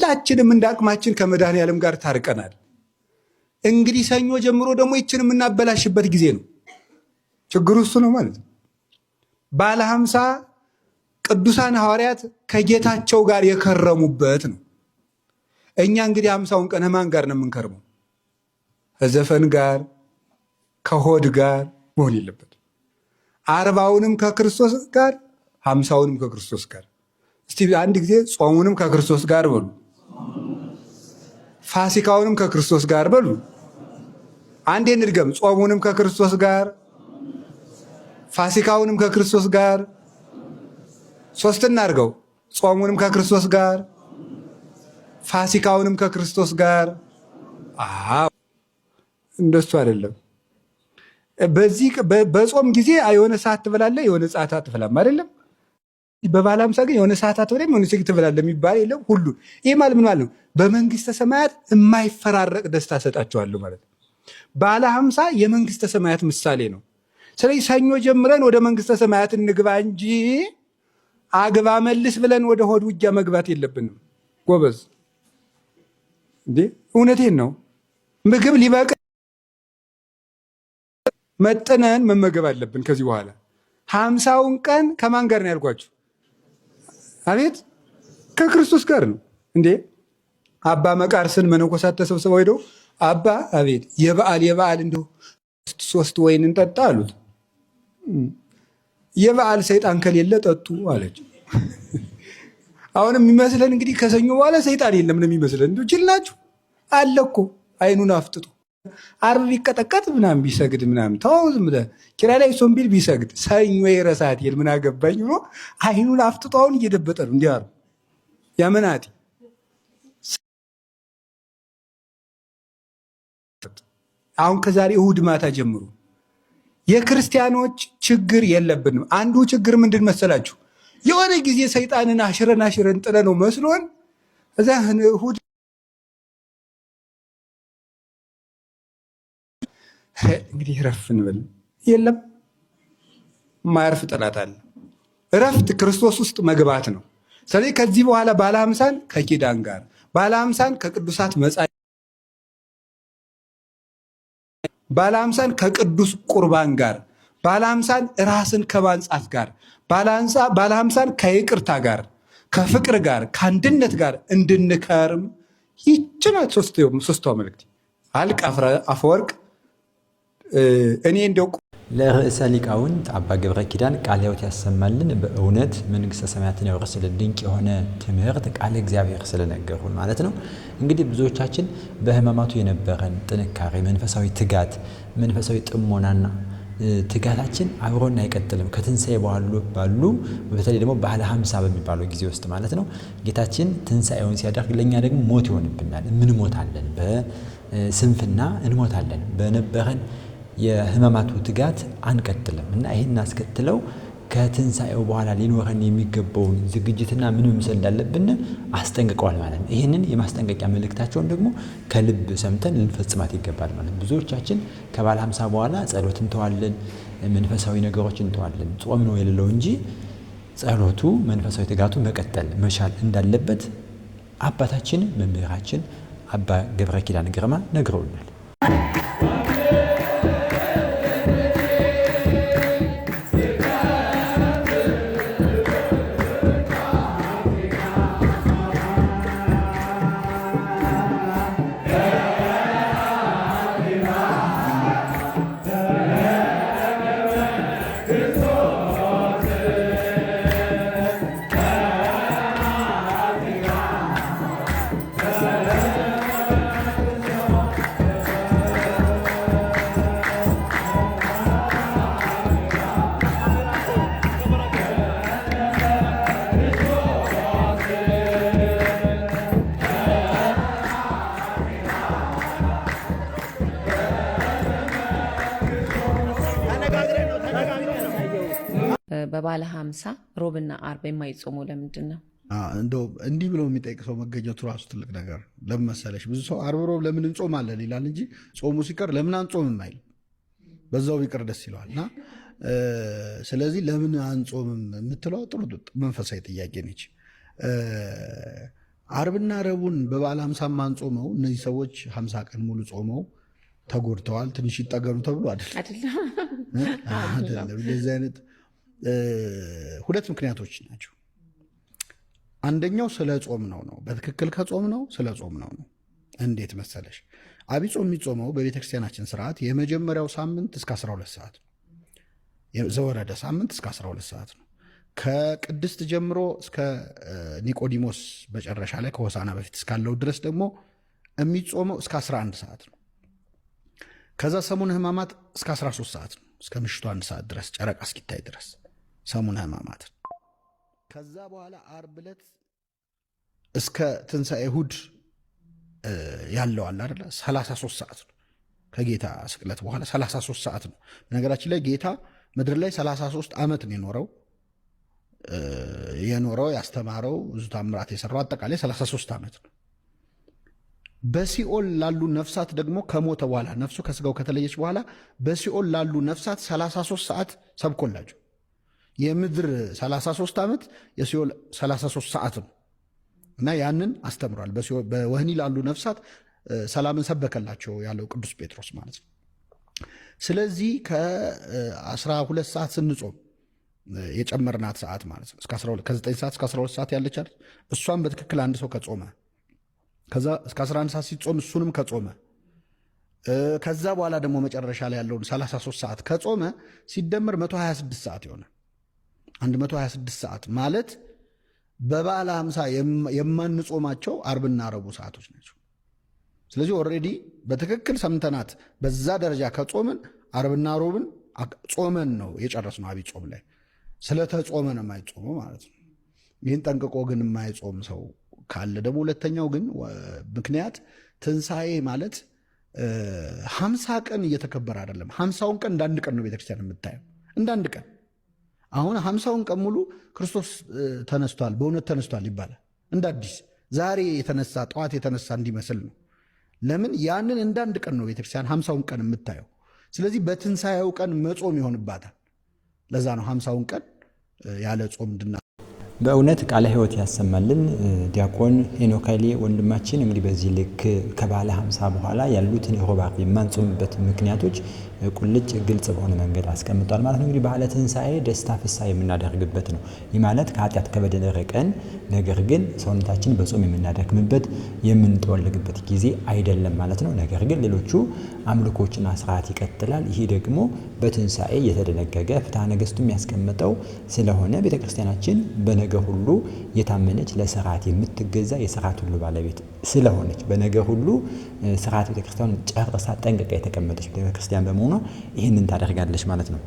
ሁላችንም እንዳቅማችን ከመድኃኔዓለም ጋር ታርቀናል። እንግዲህ ሰኞ ጀምሮ ደግሞ ይችን የምናበላሽበት ጊዜ ነው። ችግሩ እሱ ነው ማለት ነው። ባለ 50 ቅዱሳን ሐዋርያት ከጌታቸው ጋር የከረሙበት ነው። እኛ እንግዲህ 50ውን ቀን ማን ጋር ነው የምንከርመው? ከዘፈን ጋር ከሆድ ጋር መሆን የለበት። 40ውንም ከክርስቶስ ጋር 50ውንም ከክርስቶስ ጋር። እስቲ አንድ ጊዜ ጾሙንም ከክርስቶስ ጋር በሉ፣ ፋሲካውንም ከክርስቶስ ጋር በሉ። አንዴ እንድገም። ጾሙንም ከክርስቶስ ጋር፣ ፋሲካውንም ከክርስቶስ ጋር። ሶስት እናድርገው። ጾሙንም ከክርስቶስ ጋር፣ ፋሲካውንም ከክርስቶስ ጋር። እንደሱ አይደለም። በዚህ በጾም ጊዜ የሆነ ሰዓት ትበላለህ፣ የሆነ ሰዓት አትበላም አይደለም። በባለ 50 ግን የሆነ ሰዓት አትበላም፣ የሆነ ሰዓት ትበላለህ የሚባል የለም። ሁሉ ይሄ ማለት ምን ማለት ነው? በመንግስተ ሰማያት የማይፈራረቅ ደስታ ሰጣቸዋለሁ ማለት ነው። ባለ 50 የመንግስተ ሰማያት ምሳሌ ነው። ስለዚህ ሰኞ ጀምረን ወደ መንግስተ ሰማያት እንግባ እንጂ አግባ መልስ ብለን ወደ ሆድ ውጊያ መግባት የለብንም። ጎበዝ እንዴ! እውነቴን ነው። ምግብ ሊበቅ መጠነን መመገብ አለብን። ከዚህ በኋላ 50ውን ቀን ከማን ጋር ነው ያልኳችሁ? አቤት ከክርስቶስ ጋር ነው እንዴ። አባ መቃርስን መነኮሳት ተሰብስበው ሄደው አባ አቤት የበዓል እንደው 3 ወይን እንጠጣ አሉት። የበዓል ሰይጣን ከሌለ ጠጡ አለች። አሁንም የሚመስለን እንግዲህ ከሰኞ በኋላ ሰይጣን የለም ነው የሚመስለን። እንደው ጅል ናችሁ አለ እኮ አይኑን አፍጥጦ ዓርብ ቢቀጠቀጥ ምናምን ቢሰግድ ምናምን ተው ዝም ብለህ ኪራይ ላይ ሶምቢል ቢሰግድ ሰኞ የረሳት ይል ምን አገባኝ ብሎ አይኑን አፍጥጦ አሁን እየደበጠ ነው እንዲህ አሉ ያመናቲ። አሁን ከዛሬ እሑድ ማታ ጀምሮ የክርስቲያኖች ችግር የለብንም። አንዱ ችግር ምንድን መሰላችሁ? የሆነ ጊዜ ሰይጣንን አሽረን ጥለ ነው መስሎን እዛ እሑድ እንግዲህ ረፍ እንበል። የለም ማያርፍ ጠላት አለ። እረፍት ክርስቶስ ውስጥ መግባት ነው። ስለዚህ ከዚህ በኋላ ባለ 50ን ከኪዳን ጋር፣ ባለ 50ን ከቅዱሳት መጻሕፍት፣ ባለ 50ን ከቅዱስ ቁርባን ጋር፣ ባለ 50ን ራስን ከማንጻት ጋር፣ ባለ 50ን ከይቅርታ ጋር፣ ከፍቅር ጋር፣ ከአንድነት ጋር እንድንከርም ይችናት ሶስቷ መልእክት አልቅ አፈወርቅ እኔ እንደው ለርዕሰ ሊቃውንት አባ ገብረ ኪዳን ቃለ ሕይወት ያሰማልን። በእውነት መንግስተ ሰማያትን ያወርስልን ድንቅ የሆነ ትምህርት ቃለ እግዚአብሔር ስለነገሩን ማለት ነው። እንግዲህ ብዙዎቻችን በሕማማቱ የነበረን ጥንካሬ፣ መንፈሳዊ ትጋት፣ መንፈሳዊ ጥሞናና ትጋታችን አብሮን አይቀጥልም። ከትንሣኤ ባሉ በተለይ ደግሞ ባለ 50 በሚባለው ጊዜ ውስጥ ማለት ነው ጌታችን ትንሣኤውን ሲያደርግ ለእኛ ደግሞ ሞት ይሆንብናል። እንሞታለን፣ በስንፍና እንሞታለን። በነበረን የሕማማቱ ትጋት አንቀጥልም እና ይህን አስከትለው ከትንሣኤው በኋላ ሊኖረን የሚገባውን ዝግጅትና ምን መምሰል እንዳለብን አስጠንቅቀዋል ማለት ነው። ይህንን የማስጠንቀቂያ መልእክታቸውን ደግሞ ከልብ ሰምተን ልንፈጽማት ይገባል ማለት ነው። ብዙዎቻችን ከባለ 50 በኋላ ጸሎት እንተዋለን፣ መንፈሳዊ ነገሮች እንተዋለን። ጾም ነው የሌለው እንጂ ጸሎቱ፣ መንፈሳዊ ትጋቱ መቀጠል መቻል እንዳለበት አባታችን መምህራችን አባ ገብረ ኪዳን ግርማ ነግረውናል። በባለ 50 ሮብና አርብ የማይጾመው ለምንድን ነው? እንደው እንዲህ ብሎ የሚጠይቅ ሰው መገኘቱ ራሱ ትልቅ ነገር። ለምን መሰለሽ? ብዙ ሰው አርብ ሮብ ለምን እንጾማለን ይላል እንጂ ጾሙ ሲቀር ለምን አንጾምም አይልም። በዛው ቢቀር ደስ ይለዋል። እና ስለዚህ ለምን አንጾምም የምትለው ጥሩ መንፈሳዊ ጥያቄ ነች። አርብና ረቡን በበዓለ ሃምሳ ማንጾመው እነዚህ ሰዎች 50 ቀን ሙሉ ጾመው ተጎድተዋል፣ ትንሽ ይጠገኑ ተብሎ አይደለም። እንደዚህ አይነት ሁለት ምክንያቶች ናቸው። አንደኛው ስለ ጾም ነው። በትክክል ከጾም ነው፣ ስለ ጾም ነው። እንዴት መሰለሽ? አብይ ጾም የሚጾመው በቤተክርስቲያናችን ስርዓት የመጀመሪያው ሳምንት እስከ 12 ሰዓት ነው። ዘወረደ ሳምንት እስከ 12 ሰዓት ነው። ከቅድስት ጀምሮ እስከ ኒቆዲሞስ መጨረሻ ላይ ከሆሳና በፊት እስካለው ድረስ ደግሞ የሚጾመው እስከ 11 ሰዓት ነው። ከዛ ሰሙነ ሕማማት እስከ 13 ሰዓት ነው፣ እስከ ምሽቱ 1 ሰዓት ድረስ ጨረቃ እስኪታይ ድረስ ሰሙነ ሕማማት። ከዛ በኋላ ዓርብ ዕለት እስከ ትንሣኤ እሑድ ያለው አለ አይደለ 33 ሰዓት ነው። ከጌታ ስቅለት በኋላ 33 ሰዓት ነው። በነገራችን ላይ ጌታ ምድር ላይ 33 ዓመት ነው የኖረው ያስተማረው፣ ብዙ ታምራት የሰራው አጠቃላይ 33 ዓመት ነው። በሲኦል ላሉ ነፍሳት ደግሞ ከሞተ በኋላ ነፍሱ ከስጋው ከተለየች በኋላ በሲኦል ላሉ ነፍሳት 33 ሰዓት ሰብኮላቸው። የምድር 33 ዓመት የሲኦል 33 ሰዓት ነው እና ያንን አስተምሯል። በወህኒ ላሉ ነፍሳት ሰላምን ሰበከላቸው ያለው ቅዱስ ጴጥሮስ ማለት ነው። ስለዚህ ከ12 ሰዓት ስንጾም የጨመርናት ሰዓት ማለት ነው ከ9 ሰዓት እስከ 12 ሰዓት ያለች አይደል? እሷን በትክክል አንድ ሰው ከጾመ ከዛ እስከ 11 ሰዓት ሲጾም እሱንም ከጾመ ከዛ በኋላ ደግሞ መጨረሻ ላይ ያለውን 33 ሰዓት ከጾመ ሲደመር 126 ሰዓት ይሆናል። 126 ሰዓት ማለት በበዓለ ሃምሳ የማንጾማቸው ዓርብና ረቡዕ ሰዓቶች ናቸው። ስለዚህ ኦልሬዲ በትክክል ሰምተናት በዛ ደረጃ ከጾምን ዓርብና ረቡዕን ጾመን ነው የጨረስነው። አብይ ጾም ላይ ስለተጾመ ነው የማይጾመው ማለት ነው። ይህን ጠንቅቆ ግን የማይጾም ሰው ካለ ደግሞ ሁለተኛው ግን ምክንያት ትንሣኤ ማለት 50 ቀን እየተከበረ አይደለም። 50ውን ቀን እንዳንድ ቀን ነው ቤተክርስቲያን የምታየው፣ እንዳንድ ቀን። አሁን 50ውን ቀን ሙሉ ክርስቶስ ተነስቷል፣ በእውነት ተነስቷል ይባላል እንደ አዲስ። ዛሬ የተነሳ ጠዋት የተነሳ እንዲመስል ነው። ለምን? ያንን እንዳንድ ቀን ነው ቤተክርስቲያን 50ውን ቀን የምታየው። ስለዚህ በትንሣኤው ቀን መጾም ይሆንባታል። ለዛ ነው 50ውን ቀን ያለ ጾም እንድና በእውነት ቃለ ሕይወት ያሰማልን። ዲያቆን ሄኖክ ኃይሌ ወንድማችን እንግዲህ በዚህ ልክ ከበዓለ ሃምሳ በኋላ ያሉትን የሮብ ዓርብ የማንጾምበት ምክንያቶች ቁልጭ ግልጽ በሆነ መንገድ አስቀምጧል ማለት ነው። እንግዲህ በዓለ ትንሣኤ ደስታ ፍስሐ የምናደርግበት ነው። ይህ ማለት ከኃጢአት ከበደል ርቀን ነገር ግን ሰውነታችን በጾም የምናደክምበት የምንጠወልግበት ጊዜ አይደለም ማለት ነው። ነገር ግን ሌሎቹ አምልኮችና ስርዓት ይቀጥላል። ይህ ደግሞ በትንሣኤ የተደነገገ ፍትሐ ነገሥቱ የሚያስቀምጠው ስለሆነ ቤተክርስቲያናችን በነገ ሁሉ የታመነች ለስርዓት የምትገዛ የስርዓት ሁሉ ባለቤት ስለሆነች በነገር ሁሉ ስርዓት ቤተክርስቲያን ጨርሳ ጠንቅቃ የተቀመጠች ቤተክርስቲያን በመሆኗ ይህንን ታደርጋለች ማለት ነው።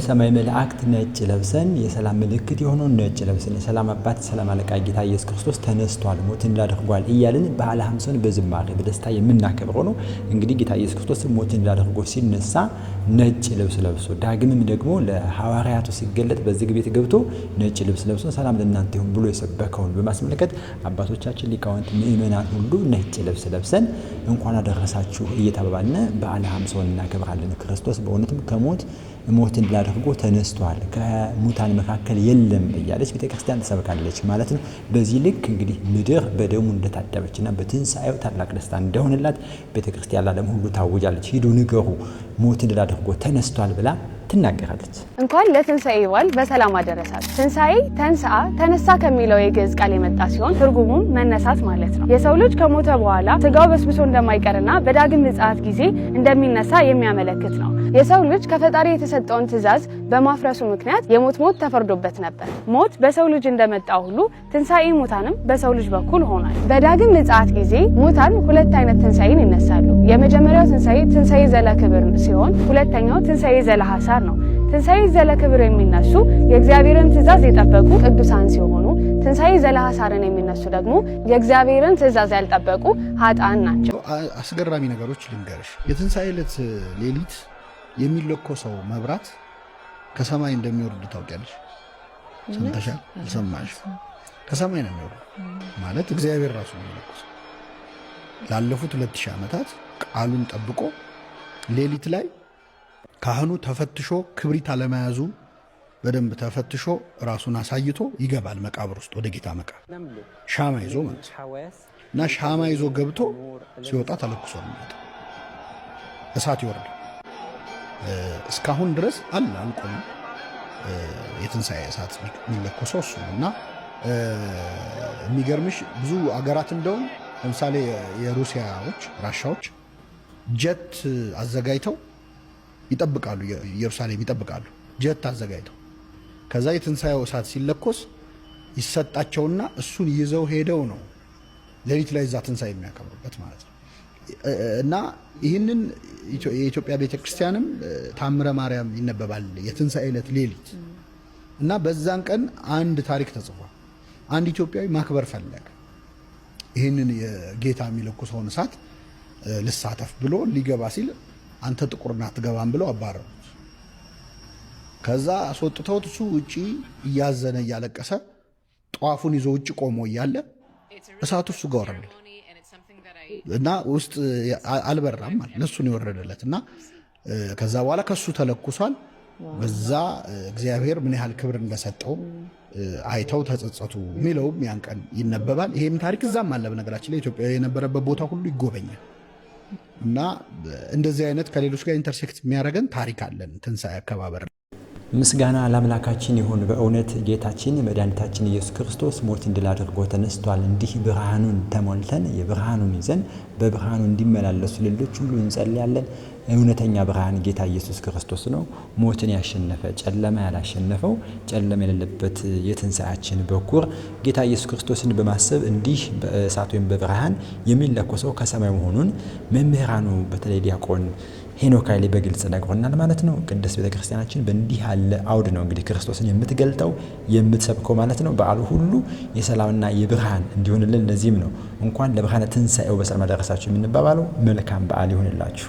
ሰማይ መላእክት ነጭ ለብሰን የሰላም ምልክት የሆነውን ነጭ ለብሰን የሰላም አባት የሰላም አለቃ ጌታ ኢየሱስ ክርስቶስ ተነስቷል፣ ሞትን ድል አድርጓል እያልን በዓለ ሃምሳን በዝማሬ በደስታ የምናከብረው ነው። እንግዲህ ጌታ ኢየሱስ ክርስቶስ ሞትን ድል አድርጎ ሲነሳ ነጭ ልብስ ለብሶ ዳግምም ደግሞ ለሐዋርያቱ ሲገለጥ በዝግ ቤት ገብቶ ነጭ ልብስ ለብሶ ሰላም ለእናንተ ይሁን ብሎ የሰበከውን በማስመልከት አባቶቻችን ሊቃውንት ምእመናን ሁሉ ነጭ ልብስ ለብሰን እንኳን አደረሳችሁ እየተባባልን በዓለ ሃምሳን እናከብራለን። ክርስቶስ በእውነትም ከሞት ሞትን ድል አድርጎ ተነስቷል፣ ከሙታን መካከል የለም እያለች ቤተክርስቲያን ተሰብካለች ማለት ነው። በዚህ ልክ እንግዲህ ምድር በደሙ እንደታጠበችና በትንሣኤው ታላቅ ደስታ እንደሆነላት ቤተክርስቲያን ለዓለም ሁሉ ታውጃለች። ሂዱ ንገሩ ሞትን ድል አድርጎ ተነስቷል ብላ ትናገራለች። እንኳን ለትንሣኤ በዓል በሰላም አደረሳችሁ። ትንሣኤ ተንሥአ ተነሳ ከሚለው የግዕዝ ቃል የመጣ ሲሆን ትርጉሙም መነሳት ማለት ነው። የሰው ልጅ ከሞተ በኋላ ስጋው በስብሶ እንደማይቀርና በዳግም ምጽአት ጊዜ እንደሚነሳ የሚያመለክት ነው። የሰው ልጅ ከፈጣሪ የተሰጠውን ትእዛዝ በማፍረሱ ምክንያት የሞት ሞት ተፈርዶበት ነበር። ሞት በሰው ልጅ እንደመጣ ሁሉ ትንሣኤ ሙታንም በሰው ልጅ በኩል ሆኗል። በዳግም ምጽአት ጊዜ ሙታን ሁለት አይነት ትንሣኤን ይነሳሉ። የመጀመሪያው ትንሣኤ ዘለክብር ሲሆን ሁለተኛው ትንሣኤ ዘለሐሳር ነው። ትንሣኤ ዘለክብር የሚነሱ የእግዚአብሔርን ትእዛዝ የጠበቁ ቅዱሳን ሲሆኑ ትንሣኤ ዘለሐሳርን የሚነሱ ደግሞ የእግዚአብሔርን ትእዛዝ ያልጠበቁ ኃጥአን ናቸው። አስገራሚ ነገሮች ልንገርሽ። የትንሣኤ ዕለት ሌሊት የሚለኮሰው መብራት ከሰማይ እንደሚወርድ ታውቂያለሽ? ሰምተሻል? አልሰማሽ? ከሰማይ ነው የሚወርድ ማለት እግዚአብሔር ራሱ ነው የሚለኮሰው። ላለፉት 2000 ዓመታት ቃሉን ጠብቆ ሌሊት ላይ ካህኑ ተፈትሾ ክብሪት አለመያዙ በደንብ ተፈትሾ ራሱን አሳይቶ ይገባል መቃብር ውስጥ ወደ ጌታ መቃብር ሻማ ይዞ ማለት እና ሻማ ይዞ ገብቶ ሲወጣ ተለኩሶ ነው የሚወጣ። እሳት ይወርዳል። እስካሁን ድረስ አልቆም የትንሣኤ እሳት የሚለኮሰው እሱ ነው። እና የሚገርምሽ ብዙ አገራት እንደውም ለምሳሌ የሩሲያዎች ራሻዎች ጀት አዘጋጅተው ይጠብቃሉ፣ ኢየሩሳሌም ይጠብቃሉ ጀት አዘጋጅተው። ከዛ የትንሣኤው እሳት ሲለኮስ ይሰጣቸውና እሱን ይዘው ሄደው ነው ሌሊት ላይ እዛ ትንሣኤ የሚያከብሩበት ማለት ነው። እና ይህንን የኢትዮጵያ ቤተክርስቲያንም ታምረ ማርያም ይነበባል የትንሣኤ ዕለት ሌሊት። እና በዛን ቀን አንድ ታሪክ ተጽፏል። አንድ ኢትዮጵያዊ ማክበር ፈለገ። ይህንን የጌታ የሚለኩሰውን እሳት ልሳተፍ ብሎ ሊገባ ሲል አንተ ጥቁርና አትገባም ብለው አባረሩት። ከዛ አስወጥተውት እሱ ውጪ እያዘነ እያለቀሰ ጧፉን ይዞ ውጭ ቆሞ እያለ እሳቱ እሱ ጋር ወረደ እና ውስጥ አልበራም ማለት ለሱ ነው የወረደለት። እና ከዛ በኋላ ከሱ ተለኩሷል። በዛ እግዚአብሔር ምን ያህል ክብር እንደሰጠው አይተው ተጸጸቱ የሚለውም ያን ቀን ይነበባል። ይሄም ታሪክ እዛም አለ። በነገራችን ላይ ኢትዮጵያ የነበረበት ቦታ ሁሉ ይጎበኛል። እና እንደዚህ አይነት ከሌሎች ጋር ኢንተርሴክት የሚያደርገን ታሪክ አለን ትንሣኤ አከባበር። ምስጋና ለአምላካችን ይሁን። በእውነት ጌታችን መድኃኒታችን ኢየሱስ ክርስቶስ ሞትን ድል አድርጎ ተነስቷል። እንዲህ ብርሃኑን ተሞልተን የብርሃኑን ይዘን በብርሃኑ እንዲመላለሱ ሌሎች ሁሉ እንጸልያለን። እውነተኛ ብርሃን ጌታ ኢየሱስ ክርስቶስ ነው። ሞትን ያሸነፈ ጨለማ ያላሸነፈው ጨለማ የሌለበት የትንሣኤያችን በኩር ጌታ ኢየሱስ ክርስቶስን በማሰብ እንዲህ በእሳት ወይም በብርሃን የሚለኮሰው ከሰማይ መሆኑን መምህራኑ በተለይ ዲያቆን ሄኖክ ኃይሌ በግልጽ ነግሮናል ማለት ነው። ቅድስት ቤተክርስቲያናችን በእንዲህ ያለ አውድ ነው እንግዲህ ክርስቶስን የምትገልጠው የምትሰብከው ማለት ነው። በዓሉ ሁሉ የሰላምና የብርሃን እንዲሆንልን ለዚህም ነው እንኳን ለብርሃነ ትንሣኤው በሰላም አደረሳችሁ የምንባባለው። መልካም በዓል ይሆንላችሁ።